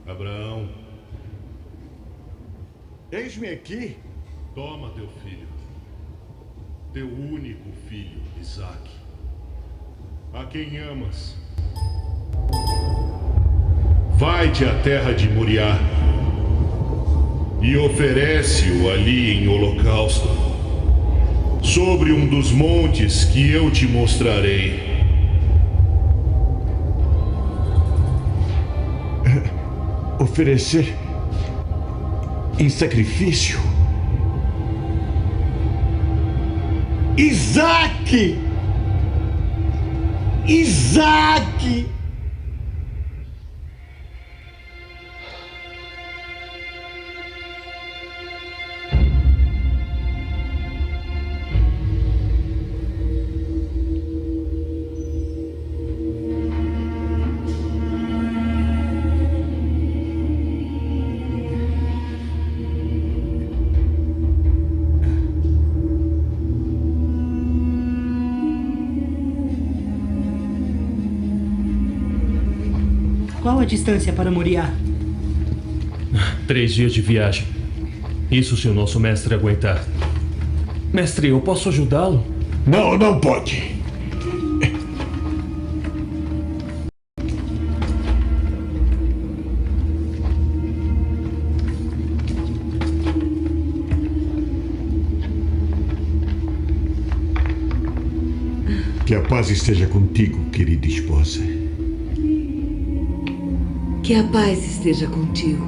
Abraão, Eis-me aqui. toma teu filho, teu único filho, Isaque, a quem amas. Vai-te à terra de Moriá e oferece-o ali em holocausto, sobre um dos montes que eu te mostrarei. Oferecer em sacrifício? Isaque! Isaque! Qual a distância para Moriá? 3 dias de viagem. Isso se o nosso mestre aguentar. Mestre, eu posso ajudá-lo? Não, não pode. Que a paz esteja contigo, querida esposa. Que a paz esteja contigo.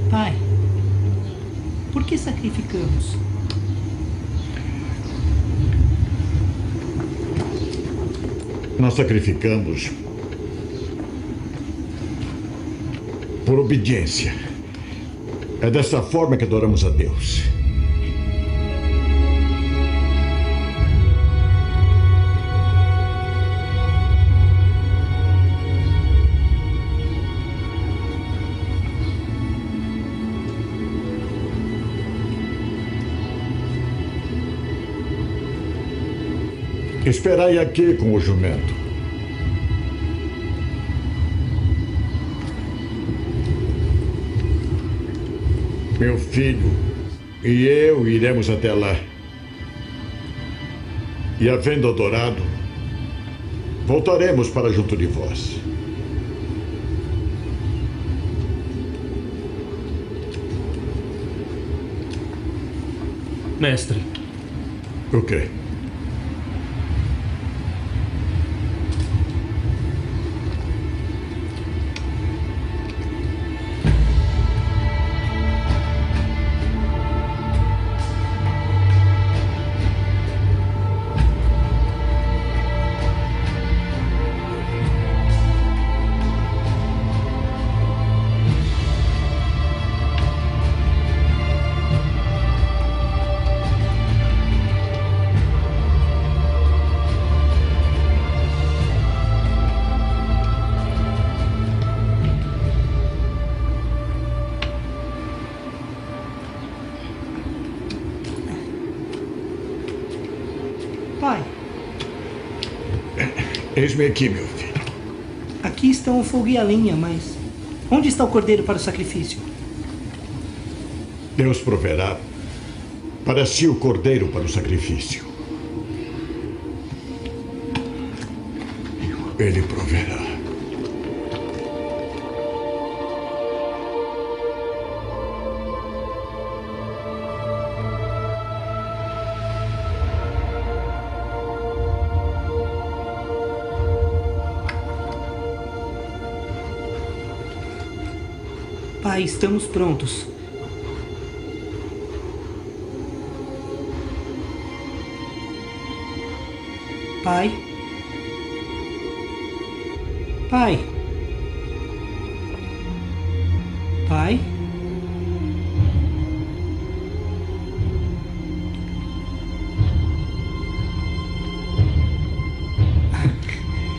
Pai, por que sacrificamos? Nós sacrificamos por obediência. É dessa forma que adoramos a Deus. Esperai aqui com o jumento. Meu filho e eu iremos até lá. E havendo adorado, voltaremos para junto de vós. Mestre, O quê? Pai, Eis-me aqui, meu filho. aqui estão o fogo e a lenha, mas onde está o cordeiro para o sacrifício? Deus proverá para si o cordeiro para o sacrifício. Ele proverá. Pai, estamos prontos. Pai? Pai? Pai?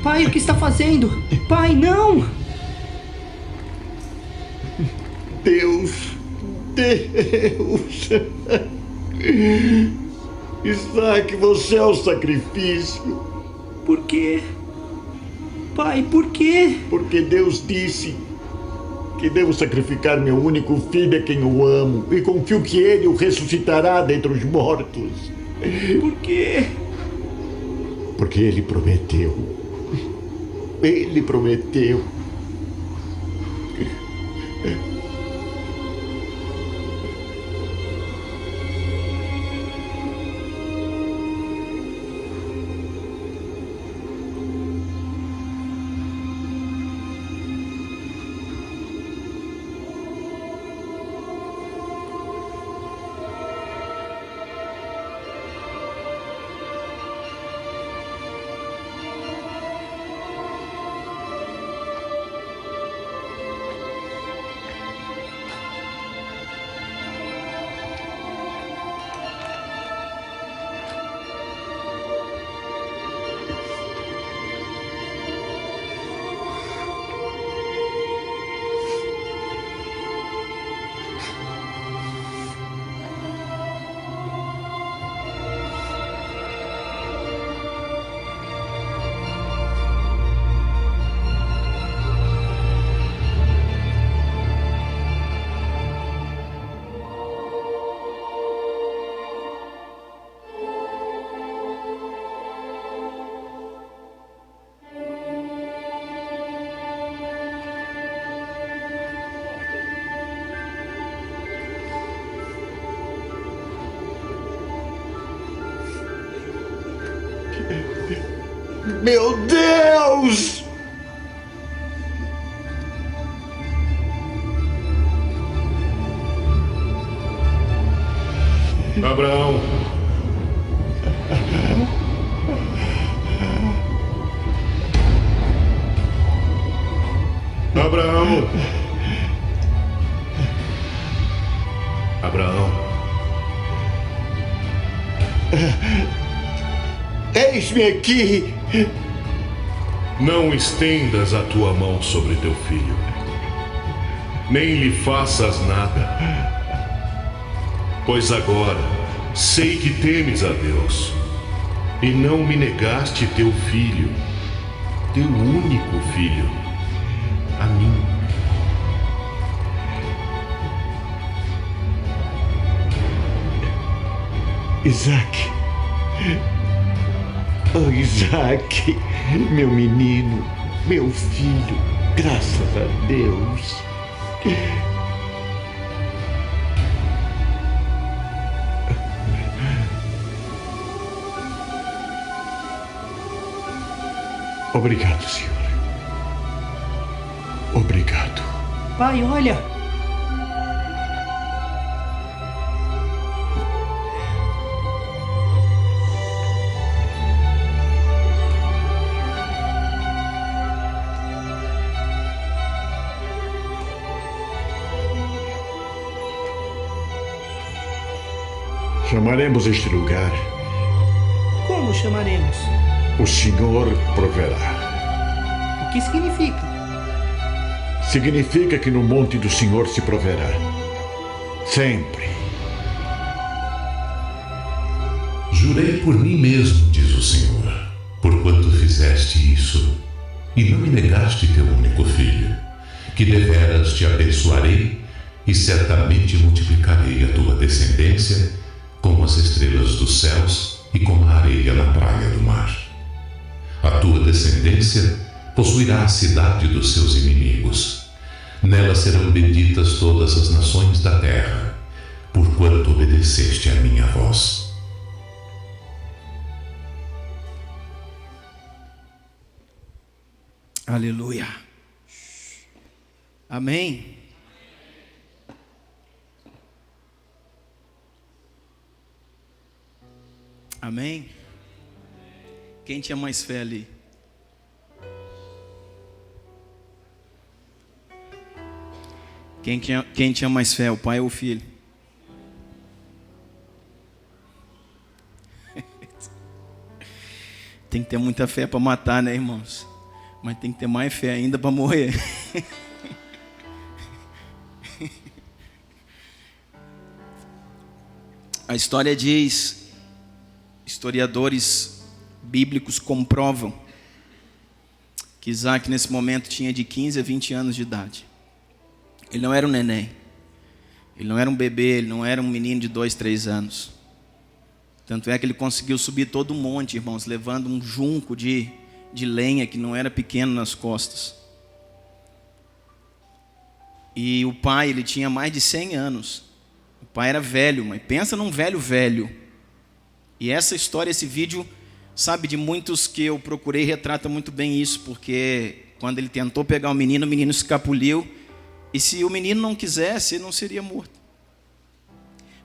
Pai, o que está fazendo? Pai, não! Deus! Isaac, você é o sacrifício. Por quê? Pai, por quê? Porque Deus disse que devo sacrificar meu único filho a quem eu amo e confio que ele o ressuscitará dentre os mortos. Por quê? Porque ele prometeu. Ele prometeu. Meu Deus! Abraão! Abraão! Abraão! Eis-me aqui! Não estendas a tua mão sobre teu filho, nem lhe faças nada, pois agora sei que temes a Deus e não me negaste teu filho, teu único filho, a mim. Isaac. Oh, Isaac, meu menino, meu filho, graças a Deus. Obrigado, Senhor. Obrigado. Pai, olha! Chamaremos este lugar Como chamaremos? O Senhor Proverá. O que significa? Significa que no monte do Senhor se proverá. Sempre. Jurei por mim mesmo, diz o Senhor, porquanto fizeste isso, e não me negaste teu único filho, que deveras te abençoarei, e certamente multiplicarei a tua descendência como as estrelas dos céus e como a areia na praia do mar. A tua descendência possuirá a cidade dos seus inimigos. Nela serão benditas todas as nações da terra, porquanto obedeceste à minha voz. Aleluia. Amém. Amém? Quem tinha mais fé ali? Quem tinha mais fé, o pai ou o filho? Tem que ter muita fé para matar, né, irmãos? Mas tem que ter mais fé ainda para morrer. A história diz, historiadores bíblicos comprovam que Isaac nesse momento tinha de 15 a 20 anos de idade. Ele não era um neném, ele não era um bebê, ele não era um menino de 2, 3 anos. Tanto é que ele conseguiu subir todo o monte, irmãos, levando um junco de lenha que não era pequeno nas costas. E o pai, ele tinha mais de 100 anos. O pai era velho, mas pensa num velho. E essa história, esse vídeo, sabe, de muitos que eu procurei, retrata muito bem isso, porque quando ele tentou pegar o menino escapuliu, e se o menino não quisesse, ele não seria morto.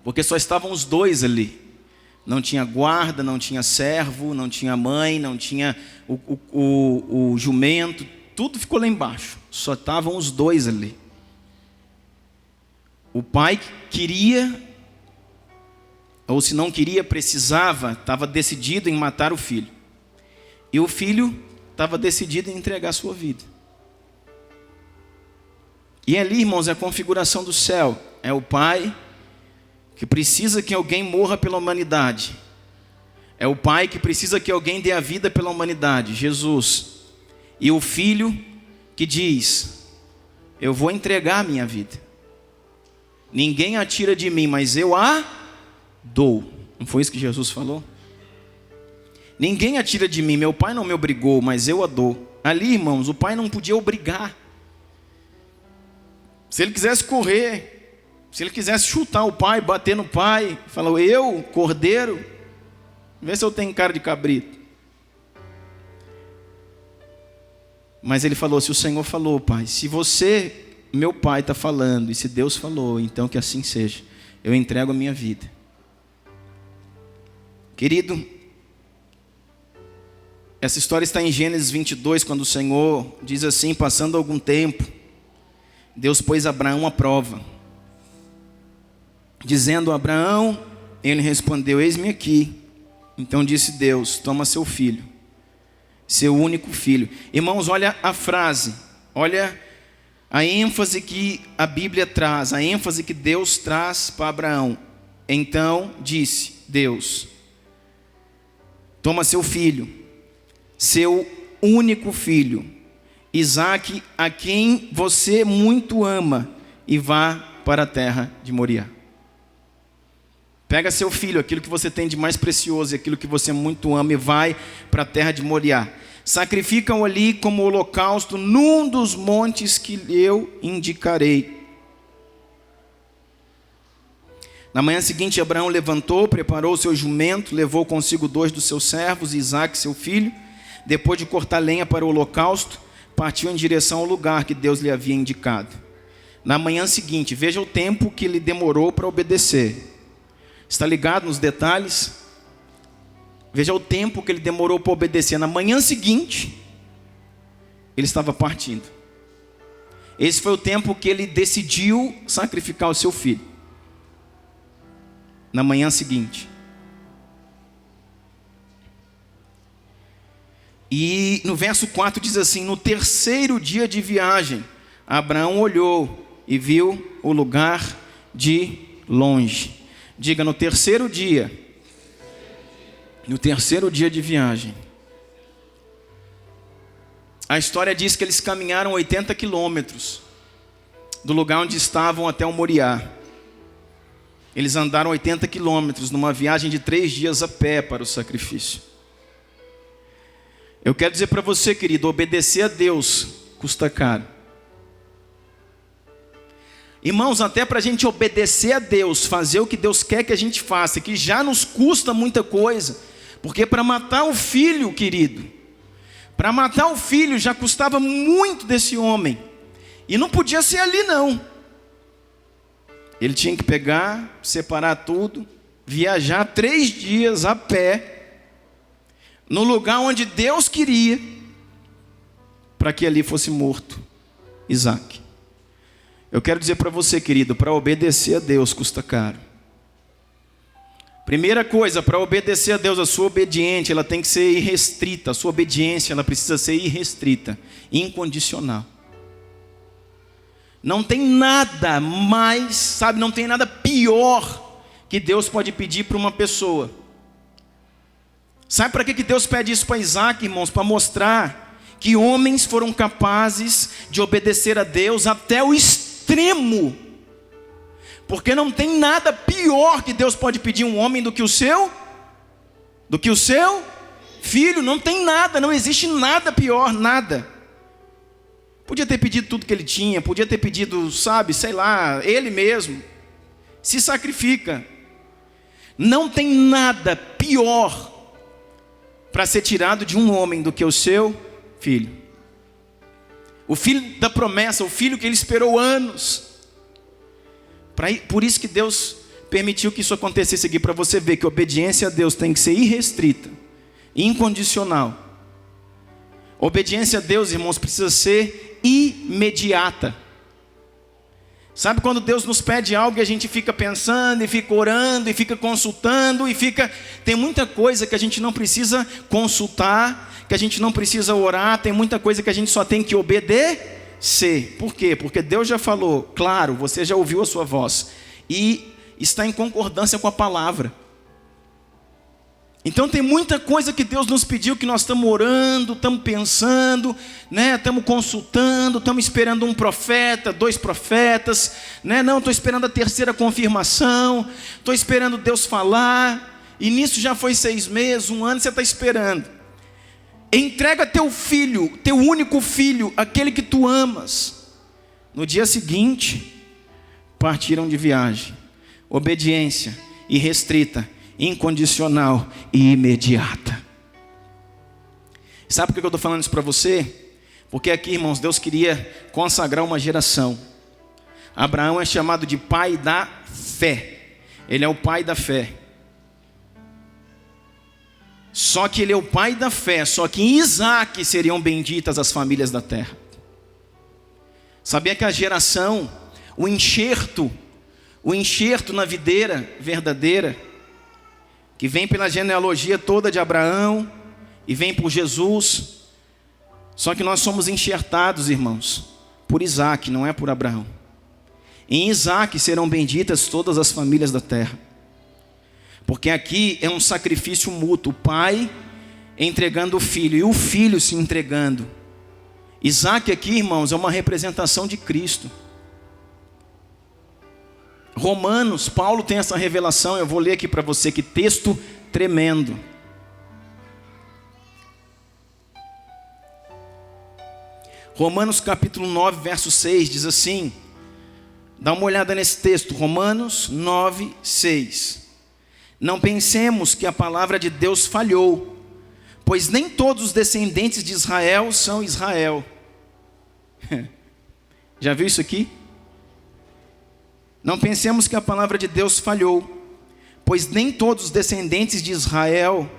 Porque só estavam os dois ali. Não tinha guarda, não tinha servo, não tinha mãe, não tinha o jumento, tudo ficou lá embaixo. Só estavam os dois ali. O pai queria, ou se não queria, precisava, estava decidido em matar o filho. E o filho estava decidido em entregar a sua vida. E ali, irmãos, é a configuração do céu. É o pai que precisa que alguém morra pela humanidade. É o pai que precisa que alguém dê a vida pela humanidade, Jesus. E o filho que diz: eu vou entregar a minha vida. Ninguém a tira de mim, mas eu a dou. Não foi isso que Jesus falou? Ninguém a tira de mim, meu pai não me obrigou, mas eu a dou. Ali, irmãos, o pai não podia obrigar. Se ele quisesse correr, se ele quisesse chutar o pai, bater no pai, falou: eu, cordeiro, vê se eu tenho cara de cabrito. Mas ele falou: se o Senhor falou, pai, se você, meu pai, está falando, e se Deus falou, então que assim seja. Eu entrego a minha vida. Querido, essa história está em Gênesis 22, quando o Senhor diz assim: passando algum tempo, Deus pôs Abraão à prova, dizendo a Abraão, ele respondeu: eis-me aqui. Então disse Deus: toma seu filho, seu único filho. Irmãos, olha a frase, olha a ênfase que a Bíblia traz, a ênfase que Deus traz para Abraão. Então disse Deus: toma seu filho, seu único filho, Isaque, a quem você muito ama, e vá para a terra de Moriá. Pega seu filho, aquilo que você tem de mais precioso, aquilo que você muito ama, e vai para a terra de Moriá. Sacrifica-o ali como holocausto num dos montes que eu indicarei. Na manhã seguinte, Abraão levantou, preparou o seu jumento, levou consigo 2 dos seus servos, Isaque, seu filho. Depois de cortar lenha para o holocausto, partiu em direção ao lugar que Deus lhe havia indicado. Na manhã seguinte, veja o tempo que ele demorou para obedecer. Está ligado nos detalhes? Veja o tempo que ele demorou para obedecer. Na manhã seguinte, ele estava partindo. Esse foi o tempo que ele decidiu sacrificar o seu filho. Na manhã seguinte. E no verso 4 diz assim: no terceiro dia de viagem, Abraão olhou e viu o lugar de longe. Diga: no terceiro dia. No terceiro dia de viagem. A história diz que eles caminharam 80 quilômetros do lugar onde estavam até o Moriá. Eles andaram 80 quilômetros numa viagem de 3 dias a pé para o sacrifício. Eu quero dizer para você, querido, obedecer a Deus custa caro. Irmãos, até para a gente obedecer a Deus, fazer o que Deus quer que a gente faça, que já nos custa muita coisa, porque para matar o filho, querido, para matar o filho já custava muito desse homem, e não podia ser ali não. Ele tinha que pegar, separar tudo, viajar 3 dias a pé, no lugar onde Deus queria, para que ali fosse morto Isaac. Eu quero dizer para você, querido, para obedecer a Deus custa caro. Primeira coisa, para obedecer a Deus, a sua obediência, ela tem que ser irrestrita. A sua obediência, ela precisa ser irrestrita, incondicional. Não tem nada mais, sabe, não tem nada pior que Deus pode pedir para uma pessoa. Sabe para que Deus pede isso para Isaac, irmãos? Para mostrar que homens foram capazes de obedecer a Deus até o extremo. Porque não tem nada pior que Deus pode pedir a um homem do que o seu filho. Não tem nada, não existe nada pior, nada. Podia ter pedido tudo que ele tinha, podia ter pedido, sabe, sei lá, ele mesmo. Se sacrifica. Não tem nada pior para ser tirado de um homem do que o seu filho. O filho da promessa, o filho que ele esperou anos. Por isso que Deus permitiu que isso acontecesse aqui, para você ver que a obediência a Deus tem que ser irrestrita, incondicional. Obediência a Deus, irmãos, precisa ser imediata. Sabe quando Deus nos pede algo e a gente fica pensando, e fica orando, e fica consultando, tem muita coisa que a gente não precisa consultar, que a gente não precisa orar, tem muita coisa que a gente só tem que obedecer. Por quê? Porque Deus já falou, claro, você já ouviu a sua voz, e está em concordância com a palavra. Então tem muita coisa que Deus nos pediu, que nós estamos orando, estamos pensando, né? Estamos consultando, estamos esperando um profeta, 2 profetas, né? Não, estou esperando a 3ª confirmação, estou esperando Deus falar, e nisso já foi 6 meses, 1 ano, você está esperando. Entrega teu filho, teu único filho, aquele que tu amas. No dia seguinte, partiram de viagem. Obediência irrestrita, incondicional e imediata. Sabe por que eu estou falando isso para você? Porque aqui, irmãos, Deus queria consagrar uma geração. Abraão é chamado de pai da fé. Ele é o pai da fé. Só que ele é o pai da fé. Só que em Isaac seriam benditas as famílias da terra. Sabia que a geração, o enxerto na videira verdadeira, que vem pela genealogia toda de Abraão e vem por Jesus. Só que nós somos enxertados, irmãos, por Isaac, não é por Abraão. Em Isaac serão benditas todas as famílias da terra. Porque aqui é um sacrifício mútuo, o pai entregando o filho e o filho se entregando. Isaac aqui, irmãos, é uma representação de Cristo. Romanos, Paulo tem essa revelação, eu vou ler aqui para você, que texto tremendo. Romanos capítulo 9, verso 6, diz assim, dá uma olhada nesse texto, Romanos 9, 6. Não pensemos que a palavra de Deus falhou, pois nem todos os descendentes de Israel são Israel. Já viu isso aqui? Não pensemos que a palavra de Deus falhou, pois nem todos os descendentes de Israel,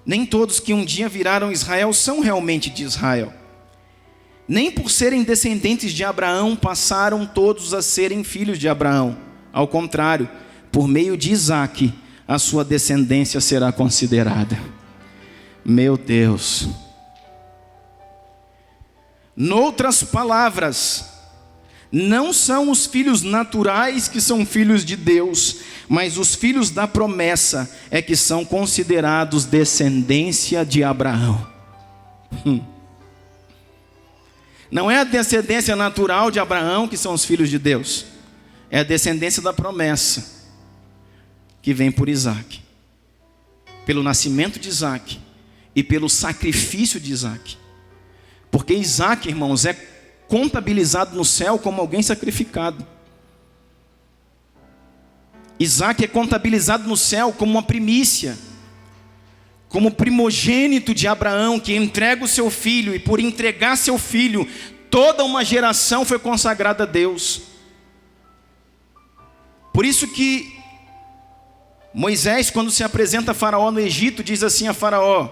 nem todos que um dia viraram Israel são realmente de Israel. Nem por serem descendentes de Abraão passaram todos a serem filhos de Abraão. Ao contrário, por meio de Isaac, a sua descendência será considerada. Meu Deus. Noutras palavras, não são os filhos naturais que são filhos de Deus, mas os filhos da promessa é que são considerados descendência de Abraão. Não é a descendência natural de Abraão que são os filhos de Deus, é a descendência da promessa que vem por Isaac, pelo nascimento de Isaac e pelo sacrifício de Isaac. Porque Isaac, irmãos, é contabilizado no céu como alguém sacrificado. Isaac é contabilizado no céu como uma primícia, como primogênito de Abraão, que entrega o seu filho, e por entregar seu filho, toda uma geração foi consagrada a Deus. Por isso que Moisés, quando se apresenta a Faraó no Egito, diz assim a Faraó: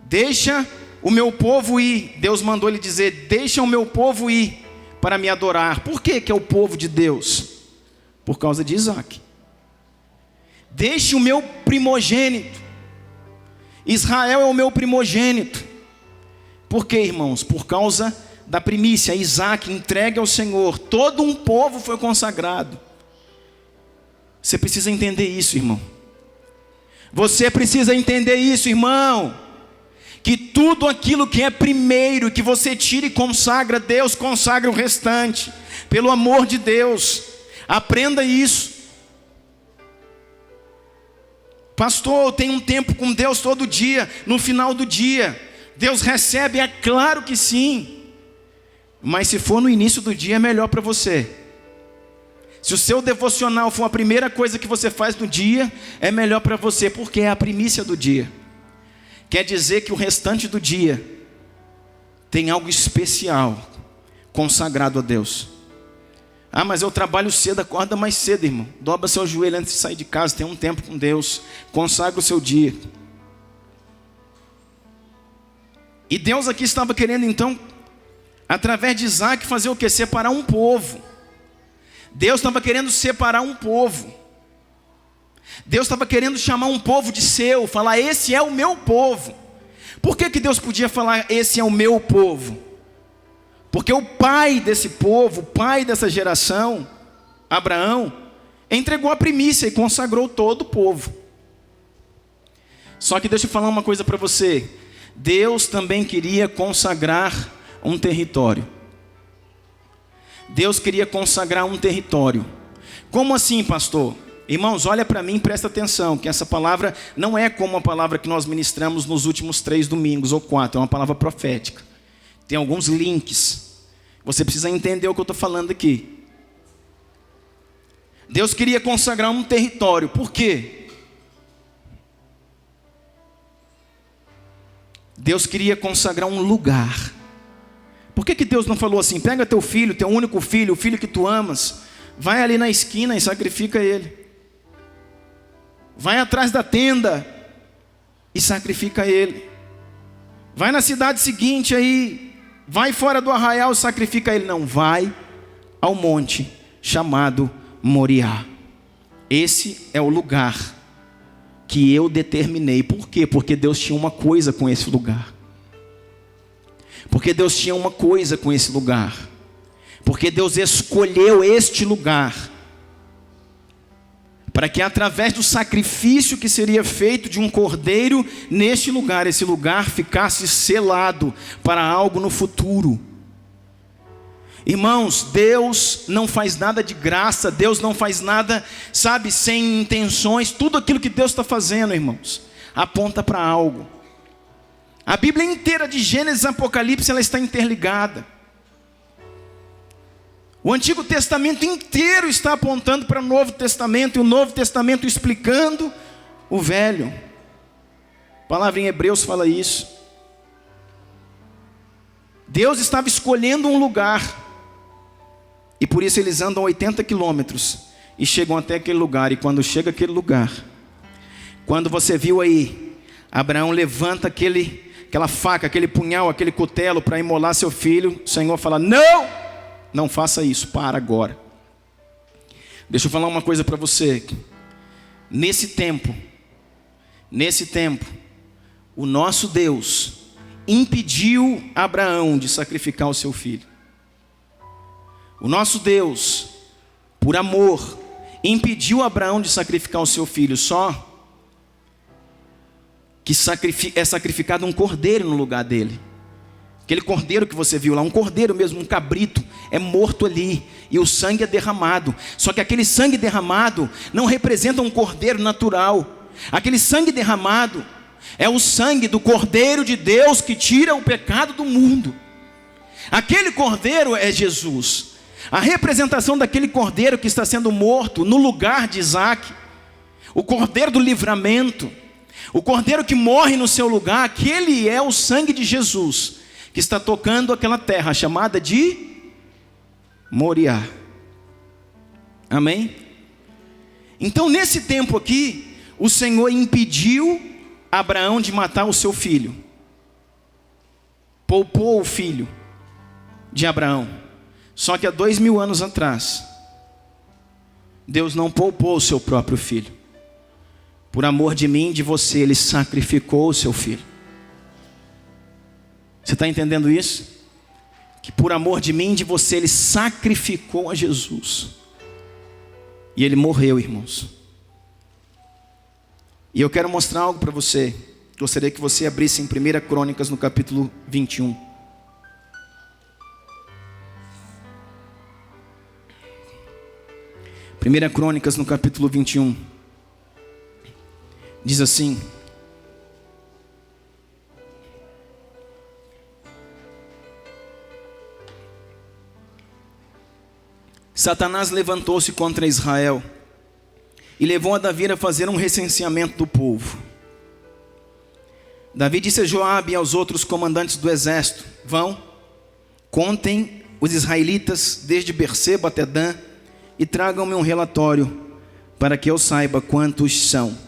Deixa o meu povo ir. Deus mandou ele dizer: deixa o meu povo ir para me adorar. Por que é o povo de Deus? Por causa de Isaac. Deixe o meu primogênito. Israel é o meu primogênito. Por quê, irmãos? Por causa da primícia. Isaac entregue ao Senhor. Todo um povo foi consagrado. Você precisa entender isso, irmão. Você precisa entender isso, irmão. Que tudo aquilo que é primeiro, que você tira e consagra, Deus consagra o restante. Pelo amor de Deus, aprenda isso. Pastor, eu tenho um tempo com Deus todo dia. No final do dia, Deus recebe? É claro que sim. Mas se for no início do dia, é melhor para você. Se o seu devocional for a primeira coisa que você faz no dia, é melhor para você, porque é a primícia do dia. Quer dizer que o restante do dia tem algo especial, consagrado a Deus. Ah, mas eu trabalho cedo, acorda mais cedo, irmão. Dobra seu joelho antes de sair de casa, tem um tempo com Deus. Consagra o seu dia. E Deus aqui estava querendo então, através de Isaac, fazer o quê? Separar um povo. Deus estava querendo separar um povo. Deus estava querendo chamar um povo de seu, falar: esse é o meu povo. Por que Deus podia falar: esse é o meu povo? Porque o pai desse povo, o pai dessa geração, Abraão, entregou a primícia e consagrou todo o povo. Só que deixa eu falar uma coisa para você. Deus também queria consagrar um território. Deus queria consagrar um território. Como assim, pastor? Irmãos, olha para mim e presta atenção, que essa palavra não é como a palavra que nós ministramos nos últimos 3 domingos ou 4, é uma palavra profética. Tem alguns links. Você precisa entender o que eu estou falando aqui. Deus queria consagrar um território. Por quê? Deus queria consagrar um lugar. Por que Deus não falou assim: pega teu filho, teu único filho, o filho que tu amas, vai ali na esquina e sacrifica ele. Vai atrás da tenda e sacrifica ele. Vai na cidade seguinte aí, vai fora do arraial e sacrifica ele. Não, vai ao monte chamado Moriá. Esse é o lugar que eu determinei. Por quê? Porque Deus tinha uma coisa com esse lugar. Porque Deus tinha uma coisa com esse lugar. Porque Deus escolheu este lugar para que através do sacrifício que seria feito de um cordeiro neste lugar, esse lugar ficasse selado para algo no futuro. Irmãos, Deus não faz nada de graça, Deus não faz nada, sabe, sem intenções. Tudo aquilo que Deus está fazendo, irmãos, aponta para algo. A Bíblia inteira de Gênesis e Apocalipse, ela está interligada. O Antigo Testamento inteiro está apontando para o Novo Testamento, e o Novo Testamento explicando o Velho. A palavra em Hebreus fala isso. Deus estava escolhendo um lugar, e por isso eles andam 80 quilômetros e chegam até aquele lugar. E quando chega aquele lugar, quando você viu aí, Abraão levanta aquela faca, aquele punhal, aquele cutelo para imolar seu filho, o Senhor fala: não faça isso, para agora. Deixa eu falar uma coisa para você. Nesse tempo, o nosso Deus impediu Abraão de sacrificar o seu filho. O nosso Deus, por amor, impediu Abraão de sacrificar o seu filho. Só que é sacrificado um cordeiro no lugar dele. Aquele cordeiro que você viu lá, um cordeiro mesmo, um cabrito, é morto ali, e o sangue é derramado. Só que aquele sangue derramado não representa um cordeiro natural. Aquele sangue derramado é o sangue do Cordeiro de Deus que tira o pecado do mundo. Aquele cordeiro é Jesus. A representação daquele cordeiro que está sendo morto no lugar de Isaac, o cordeiro do livramento, o cordeiro que morre no seu lugar, aquele é o sangue de Jesus, que está tocando aquela terra chamada de Moriá. Amém? Então nesse tempo aqui, o Senhor impediu Abraão de matar o seu filho. poupou o filho de Abraão. Só que há 2000 anos atrás, Deus não poupou o seu próprio filho. Por amor de mim e de você, Ele sacrificou o seu filho. Você está entendendo isso? Que por amor de mim e de você, Ele sacrificou a Jesus. E Ele morreu, irmãos. E eu quero mostrar algo para você. Gostaria que você abrisse em 1 Crônicas no capítulo 21. Primeira Crônicas no capítulo 21. Diz assim: Satanás levantou-se contra Israel e levou a Davi a fazer um recenseamento do povo. Davi disse a Joabe e aos outros comandantes do exército: vão, contem os israelitas desde Berseba até Dan e tragam-me um relatório para que eu saiba quantos são.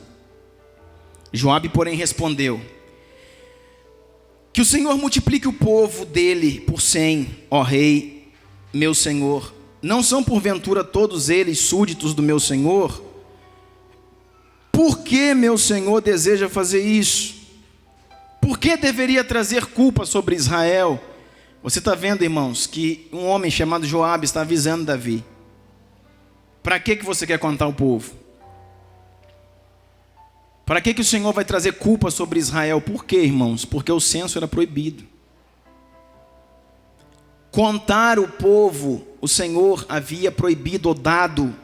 Joabe, porém, respondeu: que o Senhor multiplique o povo dele por 100, ó rei, meu senhor. Não são porventura todos eles súditos do meu senhor? Por que meu senhor deseja fazer isso? Por que deveria trazer culpa sobre Israel? Você está vendo, irmãos, que um homem chamado Joabe está avisando Davi. Para que você quer contar o povo? Para que o Senhor vai trazer culpa sobre Israel? Por quê, irmãos? Porque o censo era proibido. Contar o povo, o Senhor havia proibido ou dado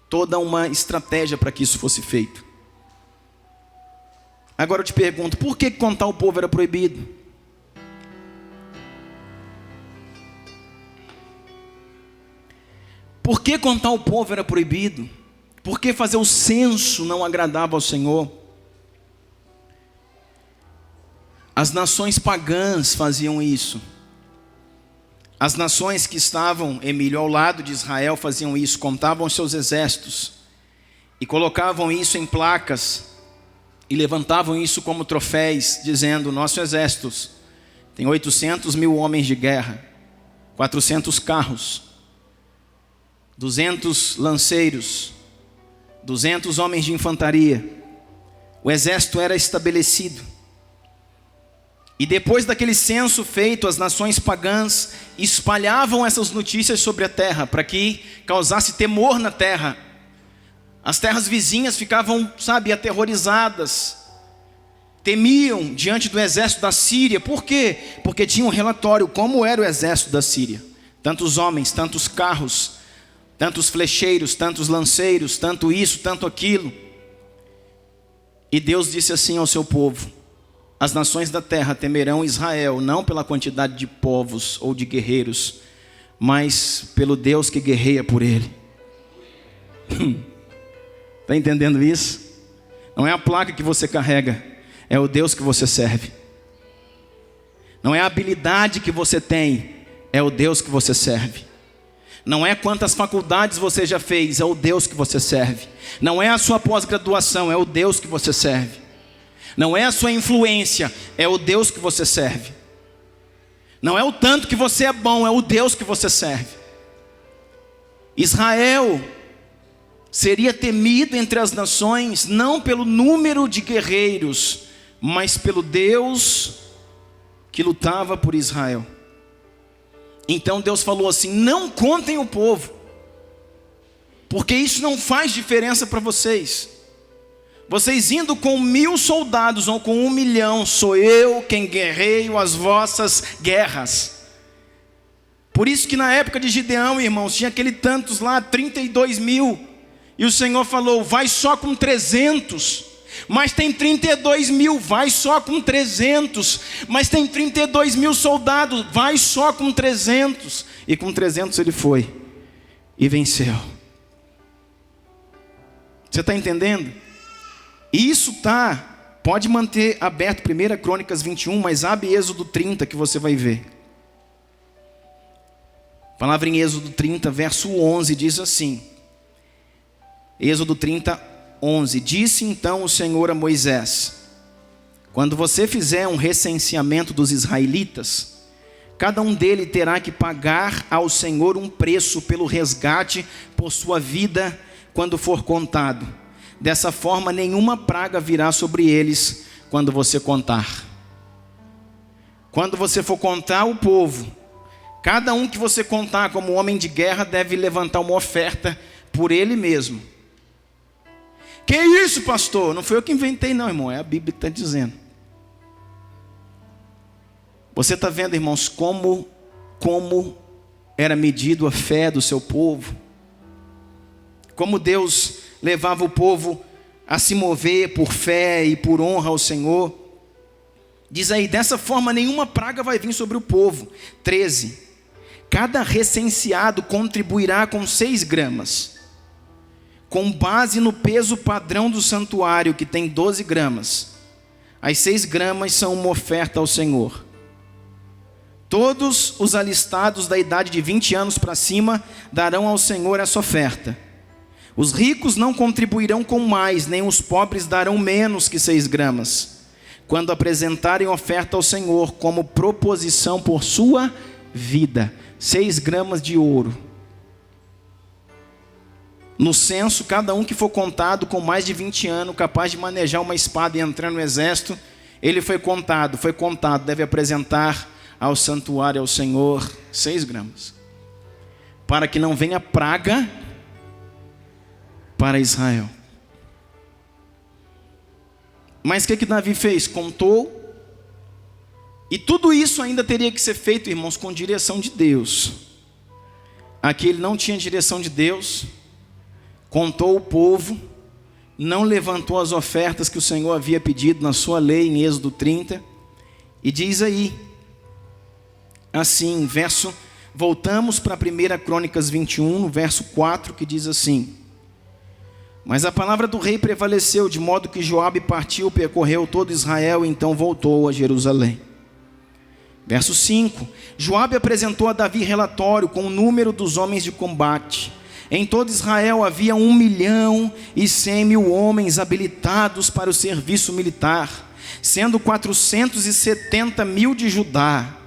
toda uma estratégia para que isso fosse feito. Agora eu te pergunto, por que contar o povo era proibido? Por que contar o povo era proibido? Por que fazer o censo não agradava ao Senhor? As nações pagãs faziam isso. As nações que estavam, Emílio, ao lado de Israel faziam isso, contavam os seus exércitos e colocavam isso em placas e levantavam isso como troféus, dizendo: nosso exército tem 800.000 homens de guerra, 400 carros, 200 lanceiros, 200 homens de infantaria. O exército era estabelecido. E depois daquele censo feito, as nações pagãs espalhavam essas notícias sobre a terra, para que causasse temor na terra. As terras vizinhas ficavam, aterrorizadas, temiam diante do exército da Síria. Por quê? Porque tinha um relatório como era o exército da Síria. Tantos homens, tantos carros, tantos flecheiros, tantos lanceiros, tanto isso, tanto aquilo. E Deus disse assim ao seu povo: as nações da terra temerão Israel, não pela quantidade de povos ou de guerreiros, mas pelo Deus que guerreia por ele. Está entendendo isso? Não é a placa que você carrega, é o Deus que você serve. Não é a habilidade que você tem, é o Deus que você serve. Não é quantas faculdades você já fez, é o Deus que você serve. Não é a sua pós-graduação, é o Deus que você serve. Não é a sua influência, é o Deus que você serve. Não é o tanto que você é bom, é o Deus que você serve. Israel seria temido entre as nações, não pelo número de guerreiros, mas pelo Deus que lutava por Israel. Então Deus falou assim: não contem o povo, porque isso não faz diferença para vocês. Vocês indo com 1000 soldados ou com 1 milhão, sou eu quem guerreio as vossas guerras. Por isso que na época de Gideão, irmãos, tinha aquele tantos lá, 32.000. E o Senhor falou: vai só com 300. Mas tem 32.000, vai só com 300. Mas tem 32.000 soldados, vai só com 300. E com 300 ele foi e venceu. Você está entendendo? Isso pode manter aberto 1 Crônicas 21, mas abre Êxodo 30 que você vai ver. A palavra em Êxodo 30, verso 11 diz assim. Êxodo 30, 11. Disse então o Senhor a Moisés: Quando você fizer um recenseamento dos israelitas, cada um deles terá que pagar ao Senhor um preço pelo resgate por sua vida quando for contado. Dessa forma, nenhuma praga virá sobre eles quando você contar. Quando você for contar o povo, cada um que você contar como homem de guerra deve levantar uma oferta por ele mesmo. Que isso, pastor? Não foi eu que inventei não, irmão, é a Bíblia que está dizendo. Você está vendo, irmãos, como era medido a fé do seu povo? Como Deus levava o povo a se mover por fé e por honra ao Senhor? Diz aí, dessa forma nenhuma praga vai vir sobre o povo. 13. Cada recenseado contribuirá com 6 gramas, com base no peso padrão do santuário, que tem 12 gramas. As 6 gramas são uma oferta ao Senhor. Todos os alistados da idade de 20 anos para cima darão ao Senhor essa oferta. Os ricos não contribuirão com mais, nem os pobres darão menos que 6 gramas, quando apresentarem oferta ao Senhor como proposição por sua vida. 6 gramas de ouro. No censo, cada um que for contado com mais de 20 anos, capaz de manejar uma espada e entrar no exército, ele foi contado, deve apresentar ao santuário, ao Senhor, 6 gramas, para que não venha praga para Israel. Mas o que Davi fez? Contou, e tudo isso ainda teria que ser feito, irmãos, com direção de Deus. Aqui ele não tinha direção de Deus, contou o povo, não levantou as ofertas que o Senhor havia pedido na sua lei, em Êxodo 30, e diz aí, assim, voltamos para 1 Crônicas 21, no verso 4, que diz assim: mas a palavra do rei prevaleceu, de modo que Joabe partiu, percorreu todo Israel, e então voltou a Jerusalém. Verso 5, Joabe apresentou a Davi relatório com o número dos homens de combate. Em todo Israel havia 1.100.000 homens habilitados para o serviço militar, sendo 470.000 de Judá.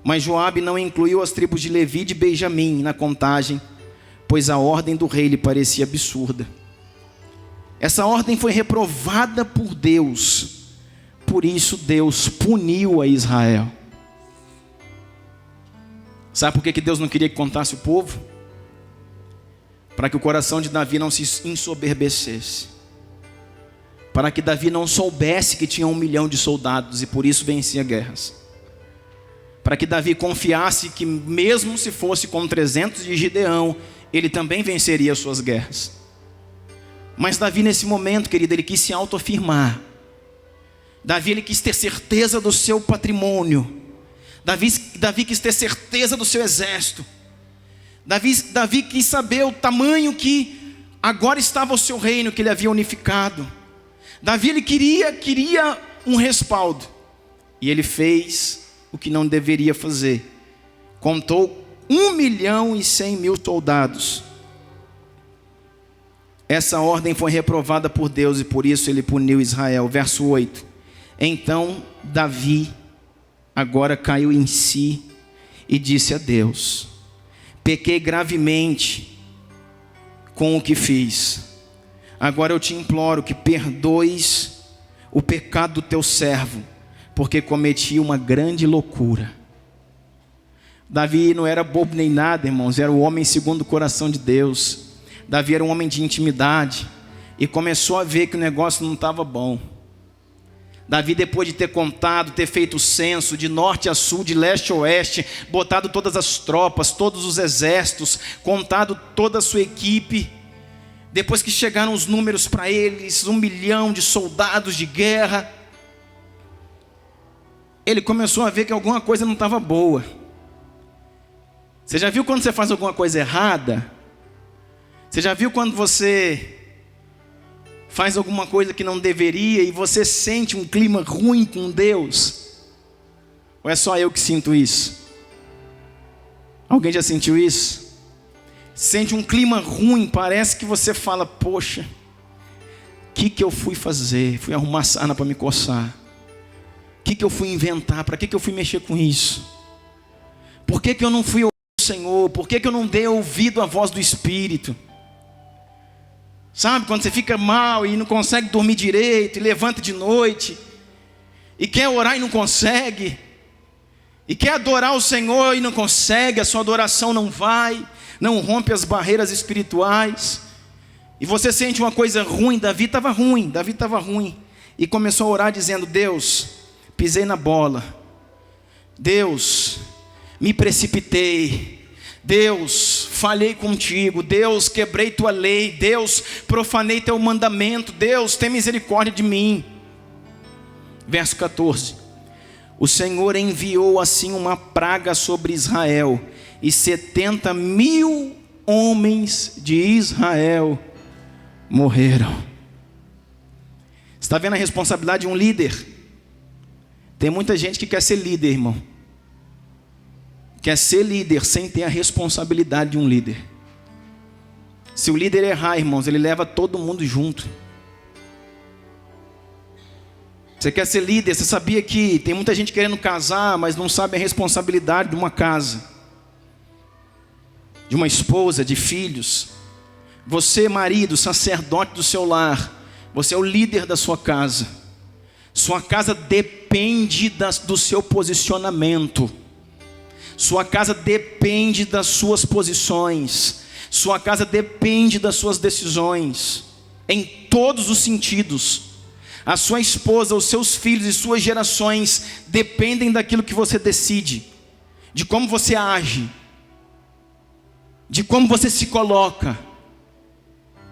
Mas Joabe não incluiu as tribos de Levi e de Benjamim na contagem, pois a ordem do rei lhe parecia absurda. Essa ordem foi reprovada por Deus, por isso Deus puniu a Israel. Sabe por que Deus não queria que contasse o povo? Para que o coração de Davi não se ensoberbecesse, para que Davi não soubesse que tinha 1 milhão de soldados e por isso vencia guerras, para que Davi confiasse que mesmo se fosse com 300 de Gideão, ele também venceria as suas guerras. Mas Davi, nesse momento, querido, ele quis se autoafirmar. Davi, ele quis ter certeza do seu patrimônio. Davi quis ter certeza do seu exército. Davi quis saber o tamanho que agora estava o seu reino, que ele havia unificado. Davi, ele queria um respaldo, e ele fez o que não deveria fazer. Contou 1.100.000 soldados. Essa ordem foi reprovada por Deus e por isso ele puniu Israel. Verso 8. Então Davi agora caiu em si e disse a Deus: pequei gravemente com o que fiz. Agora eu te imploro que perdoes o pecado do teu servo, porque cometi uma grande loucura. Davi não era bobo nem nada, irmãos, era o homem segundo o coração de Deus. Davi era um homem de intimidade e começou a ver que o negócio não estava bom. Davi, depois de ter contado, ter feito o censo de norte a sul, de leste a oeste, botado todas as tropas, todos os exércitos, contado toda a sua equipe, depois que chegaram os números para eles, 1 milhão de soldados de guerra, ele começou a ver que alguma coisa não estava boa. Você já viu quando você faz alguma coisa errada? Você já viu quando você faz alguma coisa que não deveria e você sente um clima ruim com Deus? Ou é só eu que sinto isso? Alguém já sentiu isso? Sente um clima ruim, parece que você fala: poxa, o que eu fui fazer? Fui arrumar sarna para me coçar. O que eu fui inventar? Para que eu fui mexer com isso? Por que eu não fui ouvir o Senhor? Por que eu não dei ouvido à voz do Espírito? Sabe, quando você fica mal e não consegue dormir direito, e levanta de noite, e quer orar e não consegue, e quer adorar o Senhor e não consegue, a sua adoração não vai, não rompe as barreiras espirituais, e você sente uma coisa ruim. Davi estava ruim, e começou a orar dizendo: Deus, pisei na bola, Deus, me precipitei, Deus, falhei contigo, Deus, quebrei tua lei, Deus, profanei teu mandamento, Deus, tem misericórdia de mim. Verso 14: o Senhor enviou assim uma praga sobre Israel, e 70.000 homens de Israel morreram. Você está vendo a responsabilidade de um líder? Tem muita gente que quer ser líder, irmão. Quer ser líder sem ter a responsabilidade de um líder. Se o líder errar, irmãos, ele leva todo mundo junto. Você quer ser líder? Você sabia que tem muita gente querendo casar, mas não sabe a responsabilidade de uma casa, de uma esposa, de filhos. Você, marido, sacerdote do seu lar, você é o líder da sua casa. Sua casa depende do seu posicionamento. Sua casa depende das suas posições. Sua casa depende das suas decisões, em todos os sentidos. A sua esposa, os seus filhos e suas gerações dependem daquilo que você decide, de como você age, de como você se coloca.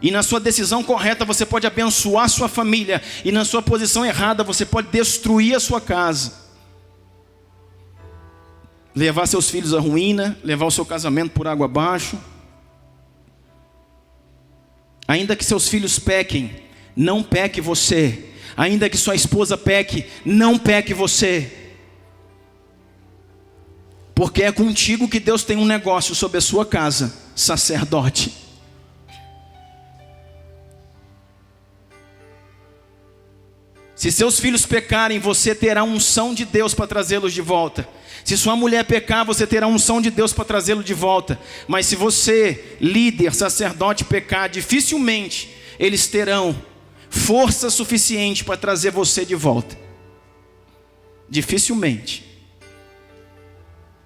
E na sua decisão correta você pode abençoar sua família, e na sua posição errada você pode destruir a sua casa, levar seus filhos à ruína, levar o seu casamento por água abaixo. Ainda que seus filhos pequem, não peque você. Ainda que sua esposa peque, não peque você. Porque é contigo que Deus tem um negócio sobre a sua casa, sacerdote. Se seus filhos pecarem, você terá unção de Deus para trazê-los de volta. Se sua mulher pecar, você terá unção de Deus para trazê-lo de volta. Mas se você, líder, sacerdote, pecar, dificilmente eles terão força suficiente para trazer você de volta. Dificilmente.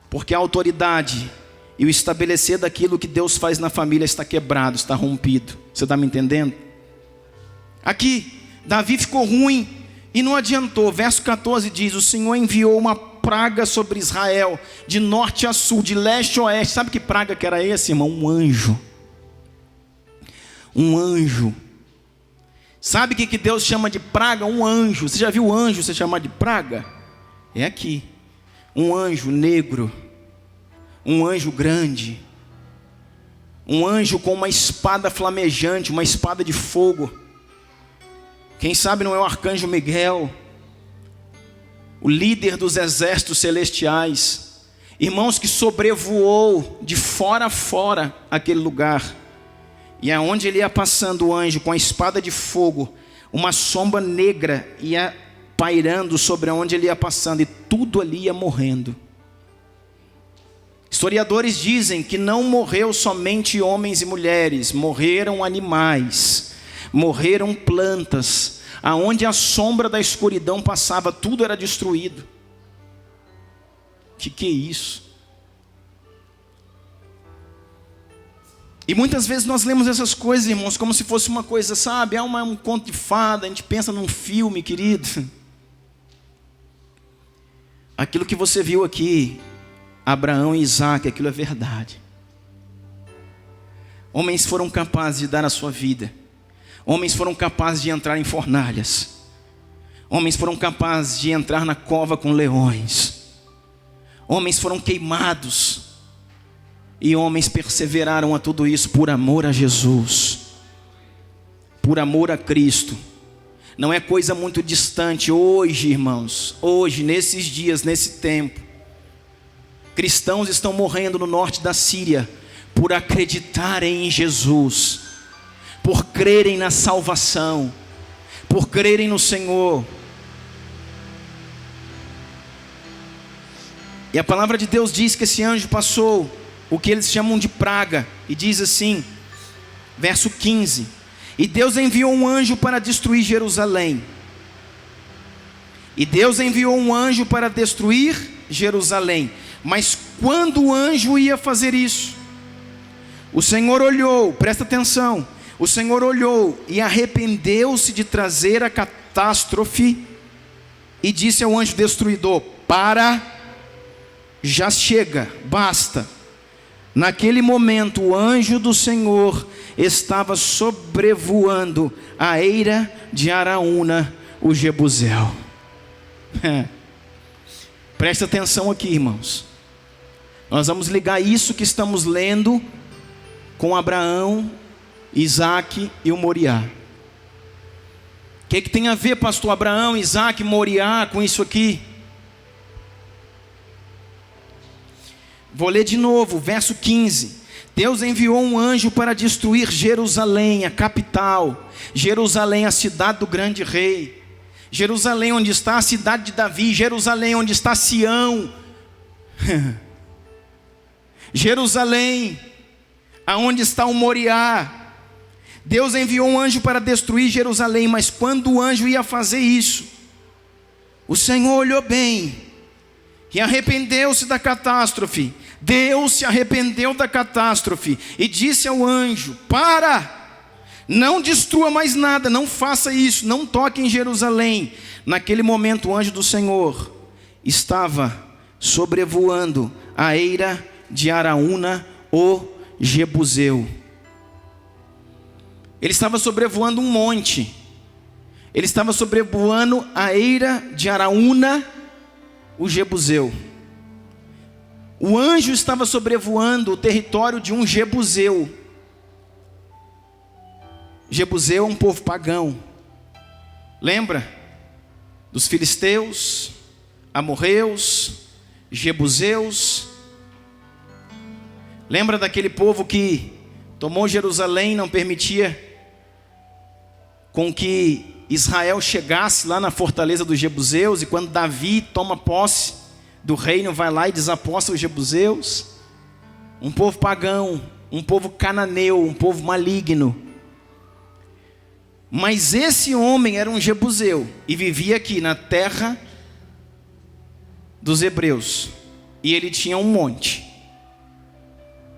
Porque a autoridade e o estabelecer daquilo que Deus faz na família está quebrado, está rompido. Você está me entendendo? Aqui, Davi ficou ruim e não adiantou. Verso 14 diz: o Senhor enviou uma praga sobre Israel, de norte a sul, de leste a oeste. Sabe que praga que era esse, irmão? Um anjo. Um anjo. Sabe o que Deus chama de praga? Um anjo. Você já viu anjo ser chamado de praga? É aqui. Um anjo negro. Um anjo grande. Um anjo com uma espada flamejante, uma espada de fogo. Quem sabe não é o arcanjo Miguel, o líder dos exércitos celestiais. Irmãos, que sobrevoou de fora a fora aquele lugar. E aonde ele ia passando, o anjo com a espada de fogo, uma sombra negra ia pairando sobre onde ele ia passando, e tudo ali ia morrendo. Historiadores dizem que não morreu somente homens e mulheres, morreram animais, morreram plantas. Aonde a sombra da escuridão passava, tudo era destruído. Que é isso? E muitas vezes nós lemos essas coisas, irmãos, como se fosse uma coisa, sabe? Um conto de fada, a gente pensa num filme, querido. Aquilo que você viu aqui, Abraão e Isaac, aquilo é verdade. Homens foram capazes de dar a sua vida. Homens foram capazes de entrar em fornalhas. Homens foram capazes de entrar na cova com leões. Homens foram queimados. E homens perseveraram a tudo isso por amor a Jesus, por amor a Cristo. Não é coisa muito distante hoje, irmãos. Hoje, nesses dias, nesse tempo, cristãos estão morrendo no norte da Síria por acreditarem em Jesus, por crerem na salvação, por crerem no Senhor. E a palavra de Deus diz que esse anjo passou o que eles chamam de praga. E diz assim, verso 15: e Deus enviou um anjo para destruir Jerusalém. E Deus enviou um anjo para destruir Jerusalém. Mas quando o anjo ia fazer isso, o Senhor olhou, presta atenção, o Senhor olhou e arrependeu-se de trazer a catástrofe e disse ao anjo destruidor: para, já chega, basta. Naquele momento o anjo do Senhor estava sobrevoando a eira de Araúna, o Jebuseu. Presta atenção aqui, irmãos. Nós vamos ligar isso que estamos lendo com Abraão, Isaac e o Moriá. O que tem a ver, pastor, Abraão, Isaac e Moriá com isso aqui? Vou ler de novo, verso 15. Deus enviou um anjo para destruir Jerusalém, a capital. Jerusalém, a cidade do grande rei. Jerusalém, onde está a cidade de Davi. Jerusalém, onde está Sião. Jerusalém, aonde está o Moriá. Deus enviou um anjo para destruir Jerusalém, mas quando o anjo ia fazer isso, o Senhor olhou bem e arrependeu-se da catástrofe. Deus se arrependeu da catástrofe e disse ao anjo: para, não destrua mais nada, não faça isso, não toque em Jerusalém. Naquele momento o anjo do Senhor estava sobrevoando a eira de Araúna, o Jebuseu. Ele estava sobrevoando um monte. Ele estava sobrevoando a eira de Araúna, o Jebuseu. O anjo estava sobrevoando o território de um Jebuseu. Jebuseu é um povo pagão. Lembra? Dos filisteus, amorreus, jebuseus. Lembra daquele povo que tomou Jerusalém, não permitia com que Israel chegasse lá na fortaleza dos jebuseus, e quando Davi toma posse do reino, vai lá e desaposta os jebuseus. Um povo pagão, um povo cananeu, um povo maligno. Mas esse homem era um jebuseu e vivia aqui na terra dos hebreus, e ele tinha um monte,